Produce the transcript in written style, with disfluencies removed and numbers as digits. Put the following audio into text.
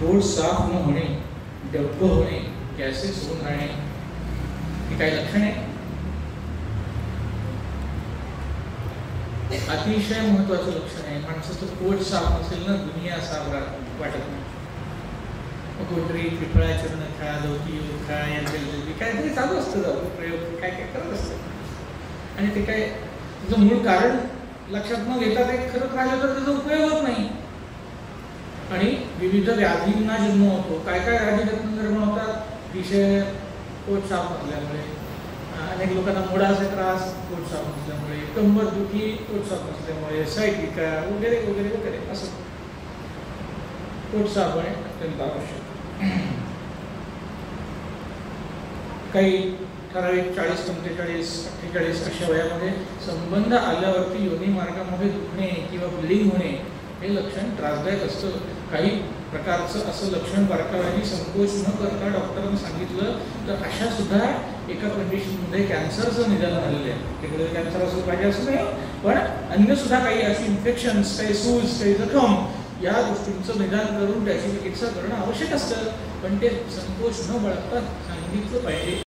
पोट साफ न होणे, डब्ब होणे, गॅसेस होऊन राहणे, हे काही लक्षण आहे? अतिशय महत्वाचं लक्षण आहे. माणसाचं पोट साफ नसेल ना, दुनिया साफ वाटत नाही. कोणतरी पिपळा चरण खा, लौकी खा, यांचे काहीतरी चालू असतं, प्रयोग काय काय करत असतं. आणि ते काय त्याचं मूळ कारण लक्षात न घेता ते खरंच राहिलं तर त्याचा उपयोग होत नाही. आणि विविध व्याधींना जन्म होतो. काय काय व्याधी निर्माण होतात? विषय पोट साफ नसल्यामुळे, अनेक लोकांना मोडाचे त्रास पोट साफ नसल्यामुळे, कंबर दुखी पोट साफ नसल्यामुळे, सायटिका वगैरे वगैरे वगैरे. असं पोट साफ होणे अत्यंत आवश्यक. काही ठराविक 40, 45, 48 अशा वयामध्ये संबंध आल्यावरती योनी मार्गामध्ये दुखणे किंवा ब्लिडिंग होणे हे लक्षण त्रासदायक असतं. काही प्रकारचं असं लक्षण बारकाव्याने संकोच न करता डॉक्टरांनी सांगितलं तर अशा सुद्धा एका कंडिशनमध्ये कॅन्सरचं निदान झालेलं आहे. तिकडे कॅन्सर असं पाहिजे असं नाही, पण अन्य सुद्धा काही अशी इन्फेक्शन्स, काही सूज, काही जखम या गोष्टींचं निदान करून त्याची चिकित्सा करणं आवश्यक असतं. पण ते संकोच न बाळगता सांगितलं पाहिजे.